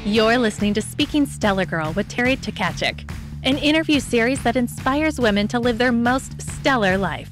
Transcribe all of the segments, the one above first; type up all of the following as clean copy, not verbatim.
You're listening to Speaking Stellar Girl with Teri, an interview series that inspires women to live their most stellar life.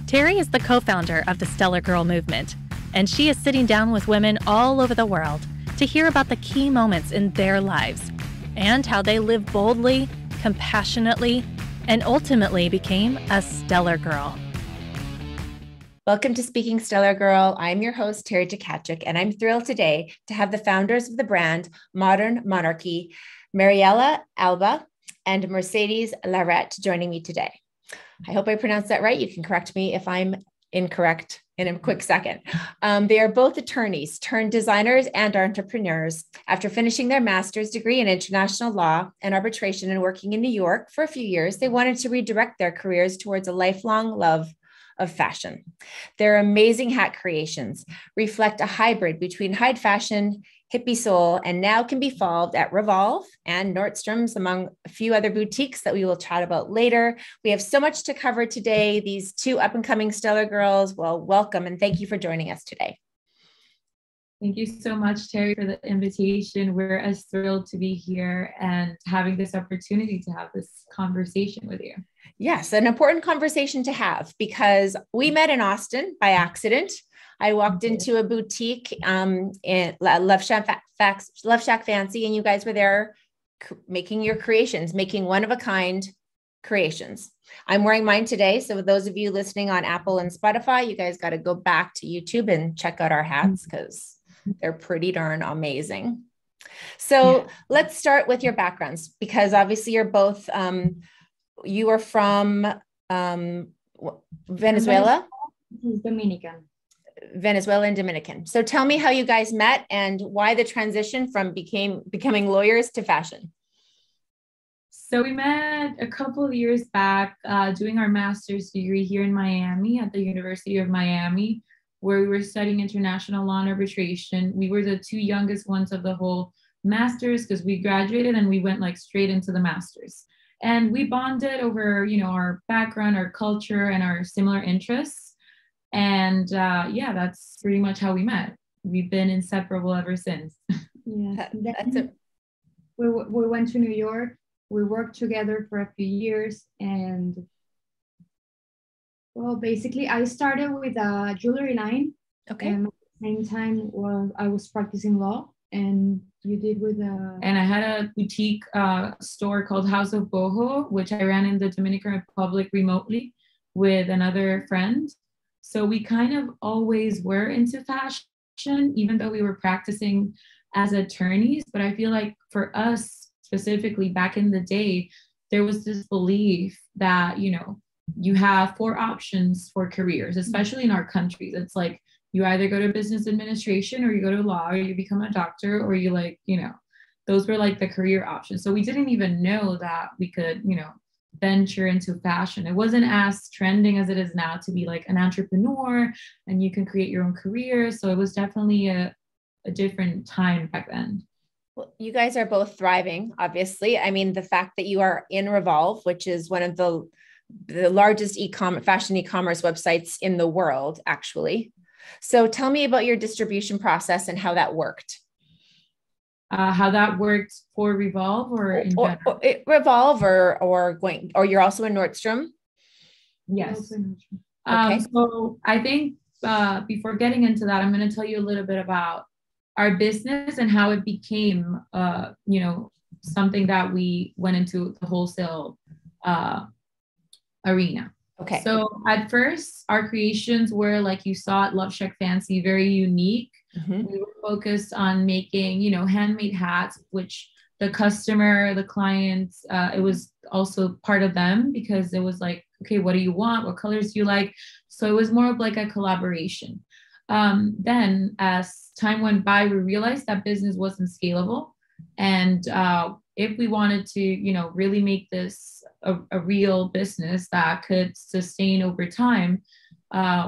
Teri is the co-founder of the Stellar Girl movement, and she is sitting down with women all over the world to hear about the key moments in their lives and how they live boldly, compassionately, and ultimately became a stellar girl. Welcome to Speaking Stellar Girl. I'm your host, Teri, and I'm thrilled today to have the founders of the brand Monarchie, Marielly, Alba, and Mercedes Lairet joining me today. I hope I pronounced that right. You can correct me if I'm incorrect in a quick second. They are both attorneys turned designers and entrepreneurs. After finishing their master's degree in international law and arbitration and working in New York for a few years, they wanted to redirect their careers towards a lifelong love of fashion. Their amazing hat creations reflect a hybrid between high fashion, hippie soul, and now can be found at REVOLVE and Nordstroms, among a few other boutiques that we will chat about later. We have so much to cover today. These two up-and-coming stellar girls, well, welcome and thank you for joining us today. Thank you so much, Teri, for the invitation. We're as thrilled to be here and having this opportunity to have this conversation with you. Yes, an important conversation to have because we met in Austin by accident. I walked into a boutique in Love Shack Fancy, and you guys were there making your creations, making one-of-a-kind creations. I'm wearing mine today. So those of you listening on Apple and Spotify, you guys got to go back to YouTube and check out our hats because they're pretty darn amazing. So let's start with your backgrounds because obviously you're both, you are from Venezuela? Dominican. Venezuela and Dominican. So tell me how you guys met and why the transition from becoming lawyers to fashion. So we met a couple of years back doing our master's degree here in Miami at the University of Miami, where we were studying international law and arbitration. We were the two youngest ones of the whole master's because we graduated and we went like straight into the master's. And we bonded over, you know, our background, our culture, and our similar interests. And yeah, that's pretty much how we met. We've been inseparable ever since. Yeah, we went to New York. We worked together for a few years, and well, basically, I started with a jewelry line. Okay. And at the same time, I was practicing law, and you did with a. And I had a boutique store called House of Boho, which I ran in the Dominican Republic remotely with another friend. So we kind of always were into fashion, even though we were practicing as attorneys. But I feel like for us specifically back in the day, there was this belief that, you know, you have 4 options for careers, especially in our countries. It's like you either go to business administration or you go to law or you become a doctor or you like, you know, those were like the career options. So we didn't even know that we could, you know, venture into fashion. It wasn't as trending as it is now to be like an entrepreneur and you can create your own career. So it was definitely a different time back then. Well, you guys are both thriving, obviously. I mean, the fact that you are in REVOLVE, which is one of the largest fashion e-commerce websites in the world, actually. So tell me about your distribution process and how that worked. How that worked for REVOLVE or in general? REVOLVE or you're also in Nordstrom? Yes. Okay. So I think before getting into that, I'm going to tell you a little bit about our business and how it became, you know, something that we went into the wholesale arena. Okay. So at first, our creations were, like you saw at Love Shack Fancy, very unique. Mm-hmm. We were focused on making, you know, handmade hats, which the customer, the clients, it was also part of them because it was like, okay, what do you want? What colors do you like? So it was more of like a collaboration. Then as time went by, we realized that business wasn't scalable. And if we wanted to, you know, really make this a real business that could sustain over time,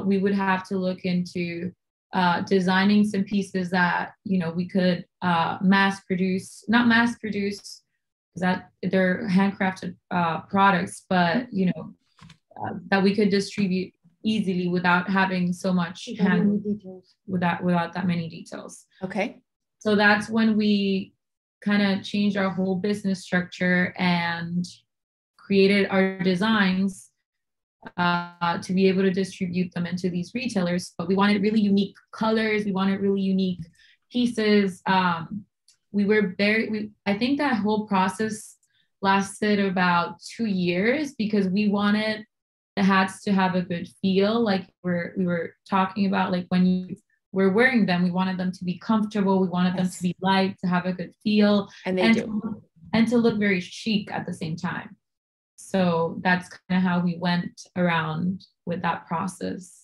we would have to look into designing some pieces that, you know, we could not mass produce, because that they're handcrafted products, but, you know, that we could distribute easily without having so much without that many details. Okay. So that's when we kind of changed our whole business structure and created our designs to be able to distribute them into these retailers. But we wanted really unique colors. We wanted really unique pieces. I think that whole process lasted about 2 years because we wanted the hats to have a good feel. Like we were talking about, like when you were wearing them, we wanted them to be comfortable. We wanted them to be light, to have a good feel, and to look very chic at the same time. So that's kind of how we went around with that process.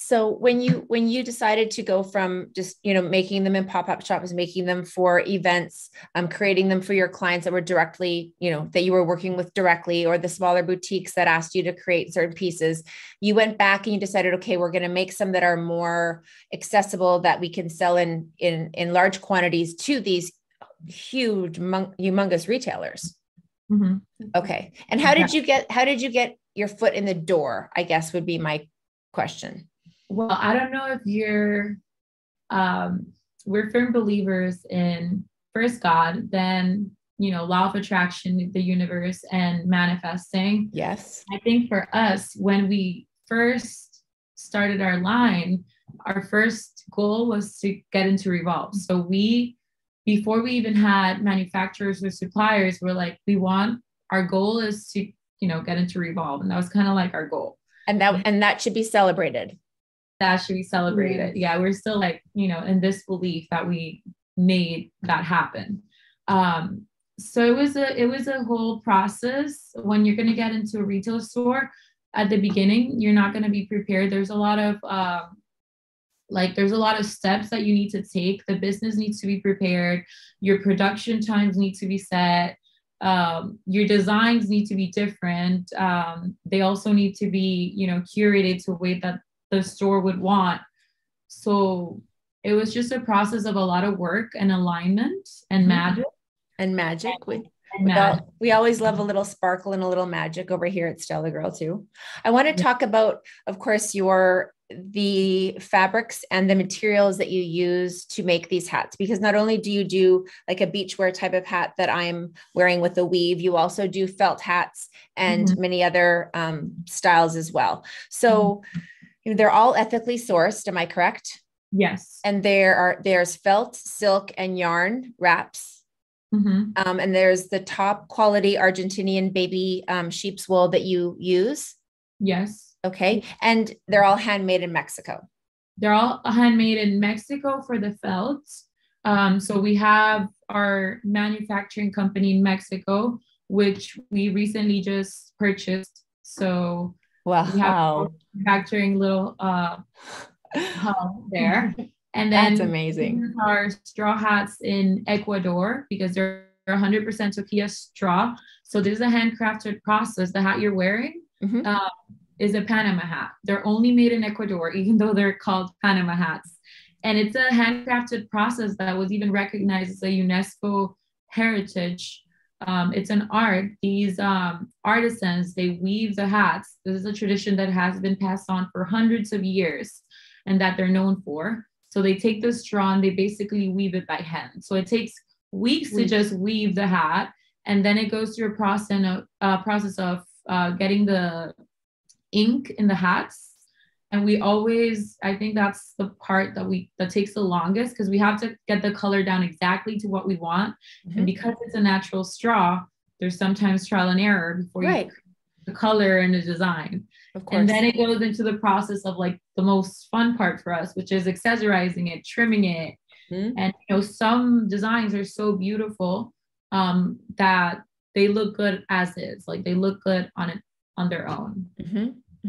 So when you decided to go from just, making them in pop-up shops, making them for events, creating them for your clients that were directly, that you were working with directly, or the smaller boutiques that asked you to create certain pieces, you went back and you decided, okay, we're going to make some that are more accessible, that we can sell in large quantities to these huge, humongous retailers. Mm-hmm. Okay. And how did you get your foot in the door, I guess would be my question. Well, I don't know if we're firm believers in first God, then, law of attraction, the universe, and manifesting. Yes. I think for us, when we first started our line, our first goal was to get into Revolve. So before we even had manufacturers or suppliers, we're like, our goal is to, get into Revolve. And that was kind of like our goal. And that should be celebrated. That should be celebrated. Yeah, we're still like, in this belief that we made that happen. So it was a whole process. When you're going to get into a retail store, at the beginning, you're not going to be prepared. There's a lot of steps that you need to take. The business needs to be prepared. Your production times need to be set. Your designs need to be different. They also need to be, curated to a way that the store would want. So it was just a process of a lot of work and alignment and magic. And magic. We always love a little sparkle and a little magic over here at Stellar Girl too. I want to talk about, of course, the fabrics and the materials that you use to make these hats, because not only do you do like a beachwear type of hat that I'm wearing with a weave, you also do felt hats and many other styles as well. So they're all ethically sourced. Am I correct? Yes. And there's felt, silk, and yarn wraps. And there's the top quality Argentinian baby sheep's wool that you use. Yes. Okay. And they're all handmade in Mexico. They're all handmade in Mexico for the felt. So we have our manufacturing company in Mexico, which we recently just purchased. So we have manufacturing little hub there. And then that's amazing. Our straw hats in Ecuador, because they're 100% tortilla straw. So this is a handcrafted process. The hat you're wearing is a Panama hat. They're only made in Ecuador, even though they're called Panama hats. And it's a handcrafted process that was even recognized as a UNESCO heritage. It's an art. These artisans, they weave the hats. This is a tradition that has been passed on for hundreds of years and that they're known for. So they take the straw and they basically weave it by hand. So it takes weeks to just weave the hat. And then it goes through a process of getting the ink in the hats. And I think that's the part that takes the longest, because we have to get the color down exactly to what we want. And because it's a natural straw, there's sometimes trial and error before you create the color and the design. Of course. And then it goes into the process of like the most fun part for us, which is accessorizing it, trimming it. And some designs are so beautiful that they look good as is. Like they look good on their own.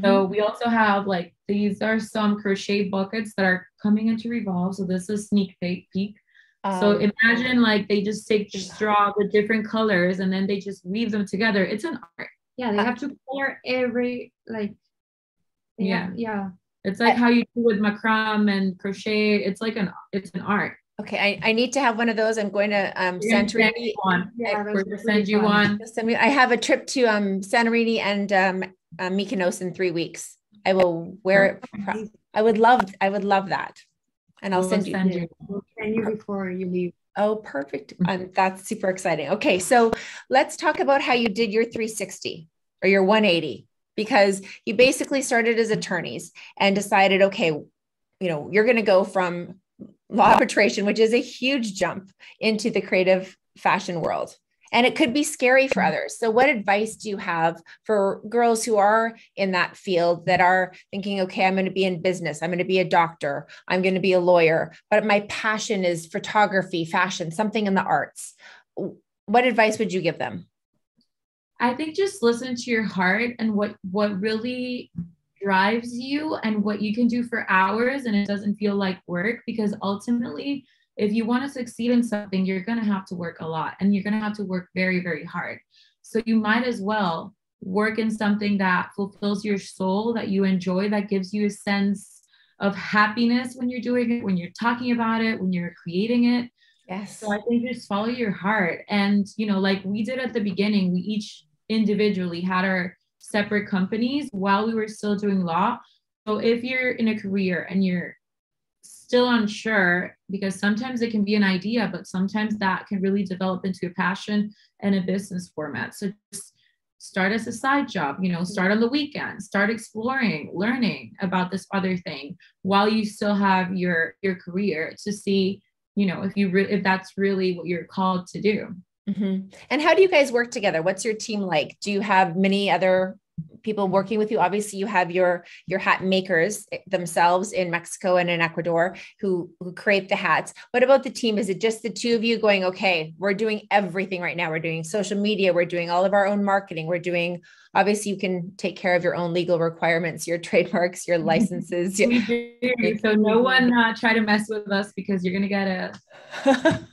So we also have these are some crochet buckets that are coming into Revolve. So this is a sneak peek. So imagine they just take straw with different colors and then they just weave them together. It's an art. Yeah, they have to color every It's like how you do with macrame and crochet. It's an art. Okay, I need to have one of those. I'm going to Santorini. We're going to send you one. I have a trip to Santorini and Mykonos in 3 weeks. I will wear it. I would love that. And I'll send you. We'll send you before you leave. Oh, perfect. That's super exciting. Okay. So let's talk about how you did your 360 or your 180, because you basically started as attorneys and decided, okay, you're going to go from law arbitration, which is a huge jump, into the creative fashion world. And it could be scary for others. So what advice do you have for girls who are in that field that are thinking, okay, I'm going to be in business, I'm going to be a doctor, I'm going to be a lawyer, but my passion is photography, fashion, something in the arts? What advice would you give them? I think just listen to your heart and what really drives you and what you can do for hours and it doesn't feel like work, because ultimately, if you want to succeed in something, you're going to have to work a lot and you're going to have to work very, very hard. So you might as well work in something that fulfills your soul, that you enjoy, that gives you a sense of happiness when you're doing it, when you're talking about it, when you're creating it. Yes. So I think just follow your heart. And, like we did at the beginning, we each individually had our separate companies while we were still doing law. So if you're in a career and you're still unsure, because sometimes it can be an idea, but sometimes that can really develop into a passion and a business format. So just start as a side job, start on the weekend, start exploring, learning about this other thing while you still have your career, to see, if that's really what you're called to do. Mm-hmm. And how do you guys work together? What's your team like? Do you have many other people working with you? Obviously you have your hat makers themselves in Mexico and in Ecuador who create the hats. What about the team? Is it just the two of you going, okay, we're doing everything right now. We're doing social media. We're doing all of our own marketing. We're doing, obviously you can take care of your own legal requirements, your trademarks, your licenses. We do. So no one try to mess with us, because you're going to get a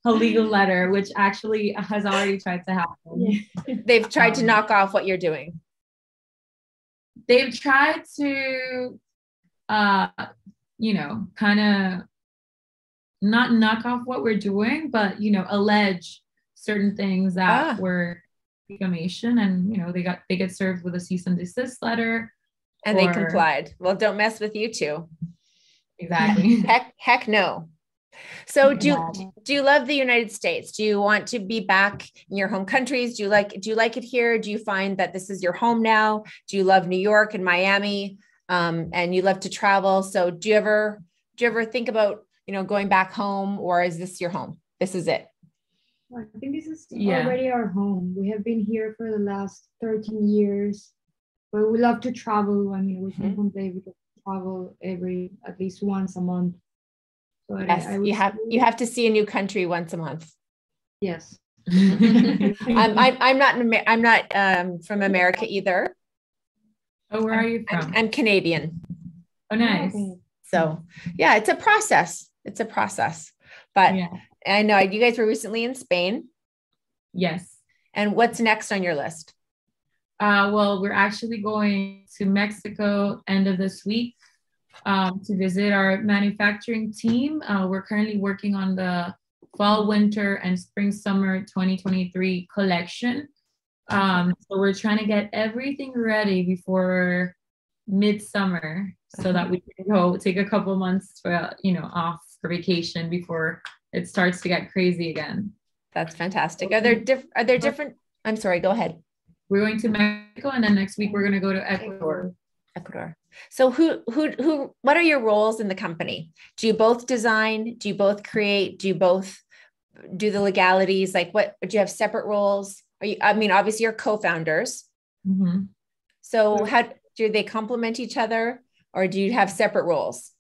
legal letter, which actually has already tried to happen. Yeah. They've tried to knock off what you're doing. They've tried to, kind of not knock off what we're doing, but, allege certain things that were defamation, and, they get served with a cease and desist letter. And they complied. Well, don't mess with you two. Exactly. Heck no. So do you love the United States? Do you want to be back in your home countries? Do you like it here? Do you find that this is your home now? Do you love New York and Miami? And you love to travel. So do you ever think about, going back home, or is this your home? This is it. I think this is already our home. We have been here for the last 13 years, but we love to travel. I mean, we can complain, we can travel at least once a month. So yes, you have to see a new country once a month. Yes. I'm not from America either. Oh, where are you from? I'm Canadian. Oh, nice. So yeah, it's a process. But yeah. I know you guys were recently in Spain. Yes. And what's next on your list? Well, we're actually going to Mexico end of this week. To visit our manufacturing team. We're currently working on the fall, winter, and spring, summer 2023 collection. So we're trying to get everything ready before midsummer, so that we can go take a couple months for, off for vacation before it starts to get crazy again. That's fantastic. Are there different? I'm sorry, go ahead. We're going to Mexico, and then next week we're going to go to Ecuador. So what are your roles in the company? Do you both design? Do you both create? Do you both do the legalities? Like do you have separate roles? Obviously you're co-founders. Mm-hmm. So how do they complement each other, or do you have separate roles?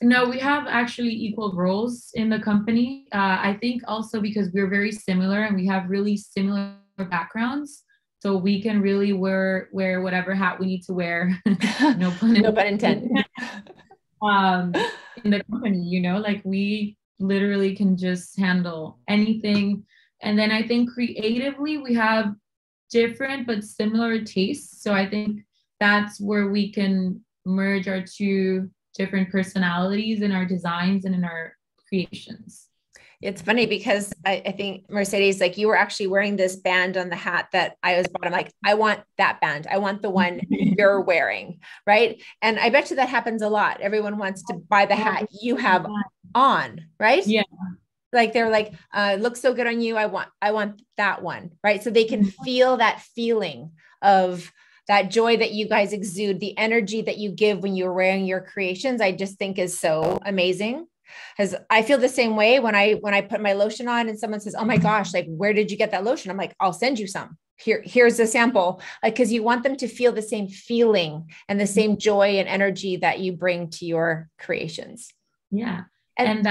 No, we have actually equal roles in the company. I think also because we're very similar and we have really similar backgrounds. So we can really wear whatever hat we need to wear. No pun intended. In the company, like we literally can just handle anything. And then I think creatively we have different but similar tastes. So I think that's where we can merge our two different personalities in our designs and in our creations. It's funny because I think Mercedes, like you were actually wearing this band on the hat that I was bought. I'm like, I want that band. I want the one you're wearing. Right. And I bet you that happens a lot. Everyone wants to buy the hat you have on. Right. Yeah. Like they're like, looks so good on you. I want that one. Right. So they can feel that feeling of that joy that you guys exude, the energy that you give when you're wearing your creations. I just think is so amazing. Because I feel the same way when I put my lotion on and someone says, oh my gosh, like, where did you get that lotion? I'm like, I'll send you some. Here's a sample. Like, because you want them to feel the same feeling and the same joy and energy that you bring to your creations. Yeah. And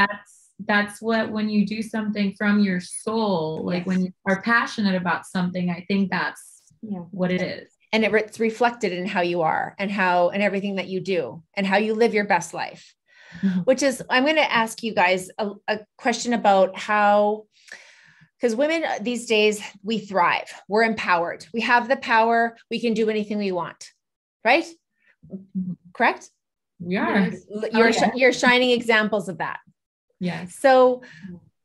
that's what, when you do something from your soul, like when you are passionate about something, I think that's what it is. And it's reflected in how you are and everything that you do and how you live your best life. Which is, I'm going to ask you guys a question about how, because women these days, we thrive, we're empowered, we have the power, we can do anything we want, right? Correct? We are. You're shining examples of that. Yes. So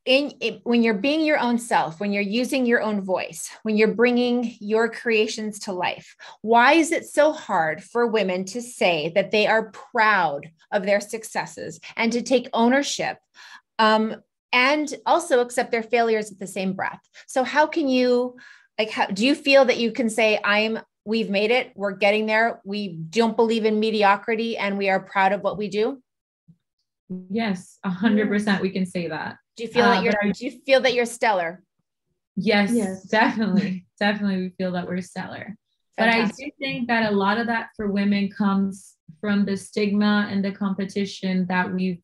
when you're being your own self, when you're using your own voice, when you're bringing your creations to life, why is it so hard for women to say that they are proud of their successes and to take ownership, and also accept their failures at the same breath? So how can you, do you feel that you can say, we've made it, we're getting there, we don't believe in mediocrity, and we are proud of what we do? Yes, 100% we can say that. Do you feel do you feel that you're stellar? Yes. Definitely. Definitely. We feel that we're stellar. Fantastic. But I do think that a lot of that for women comes from the stigma and the competition that we've,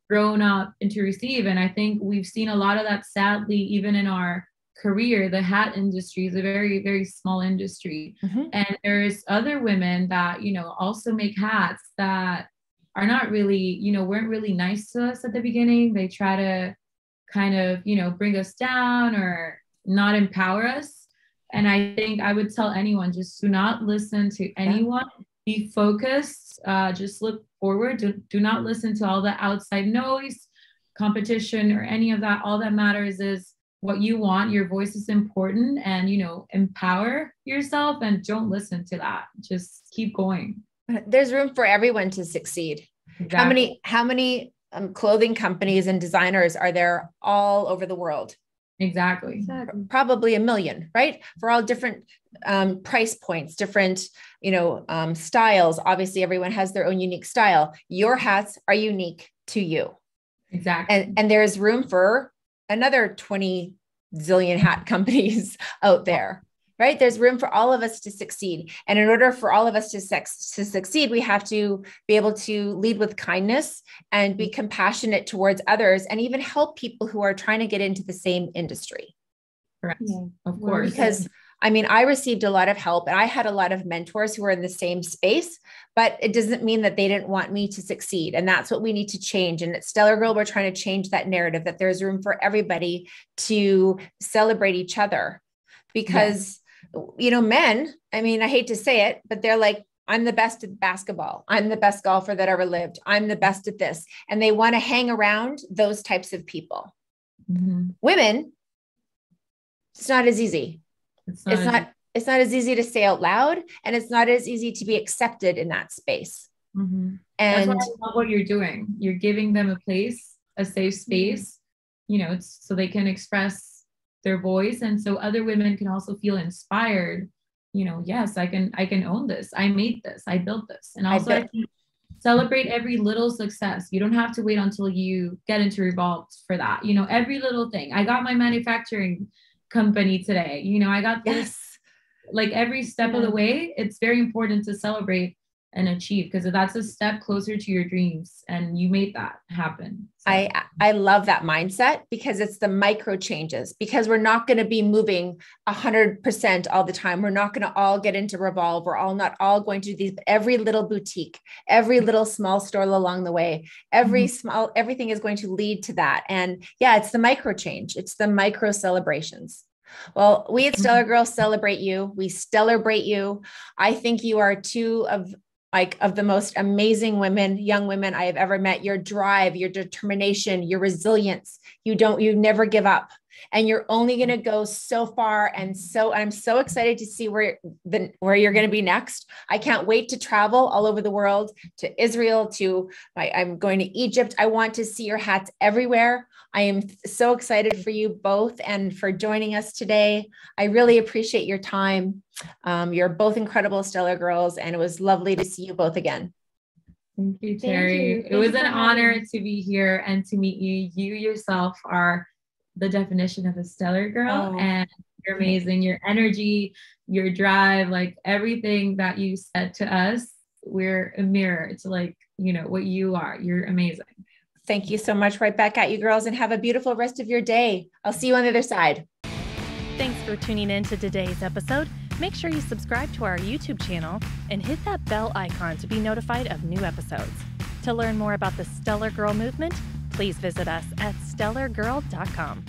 grown up into receive. And I think we've seen a lot of that, sadly, even in our career. The hat industry is a very, very small industry. And there's other women that, also make hats that are not really, weren't really nice to us at the beginning. They try to kind of, bring us down or not empower us. And I think I would tell anyone, just do not listen to anyone. Be focused. Just look forward. Do not listen to all the outside noise, competition, or any of that. All that matters is what you want. Your voice is important, and, empower yourself and don't listen to that. Just keep going. There's room for everyone to succeed. Exactly. How many clothing companies and designers are there all over the world? Exactly. Probably 1 million, right? For all different price points, different, styles. Obviously, everyone has their own unique style. Your hats are unique to you. Exactly. And there's room for another 20 zillion hat companies out there. Right? There's room for all of us to succeed. And in order for all of us to succeed, we have to be able to lead with kindness and be compassionate towards others and even help people who are trying to get into the same industry. Correct. Yeah, of course. Because I received a lot of help and I had a lot of mentors who were in the same space, but it doesn't mean that they didn't want me to succeed. And that's what we need to change. And at Stellar Girl, we're trying to change that narrative, that there's room for everybody to celebrate each other. Because men, I hate to say it, but they're like, I'm the best at basketball. I'm the best golfer that ever lived. I'm the best at this. And they want to hang around those types of people. Women, it's not as easy. It's not as easy to say out loud, and it's not as easy to be accepted in that space. And that's why I love what you're doing. You're giving them a place, a safe space, it's so they can express their voice, and so other women can also feel inspired. Yes, I can own this. I made this. I built this. And also I think celebrate every little success. You don't have to wait until you get into Revolve for that. Every little thing. I got my manufacturing company today. I got this. Like every step of the way, it's very important to celebrate and achieve, because that's a step closer to your dreams, and you made that happen. So. I love that mindset, because it's the micro changes, because we're not going to be moving 100% all the time. We're not going to all get into Revolve. We're not all going to do these, but every little boutique, every little small store along the way, everything is going to lead to that. And it's the micro change. It's the micro celebrations. Well, we at Stellar Girl celebrate you. We stellarbrate you. I think you are two of like of the most amazing women, young women I have ever met. Your drive, your determination, your resilience. You never give up, and you're only going to go so far. And so I'm so excited to see where you're going to be next. I can't wait to travel all over the world, to Israel, I'm going to Egypt. I want to see your hats everywhere. I am so excited for you both and for joining us today. I really appreciate your time. You're both incredible Stellar Girls, and it was lovely to see you both again. Thank you, Teri. It was an honor to be here and to meet you. You yourself are the definition of a Stellar Girl, and you're amazing. Your energy, your drive, like everything that you said to us, we're a mirror to like, what you are. You're amazing. Thank you so much. Right back at you, girls, and have a beautiful rest of your day. I'll see you on the other side. Thanks for tuning in to today's episode. Make sure you subscribe to our YouTube channel and hit that bell icon to be notified of new episodes. To learn more about the Stellar Girl movement, please visit us at stellargirl.com.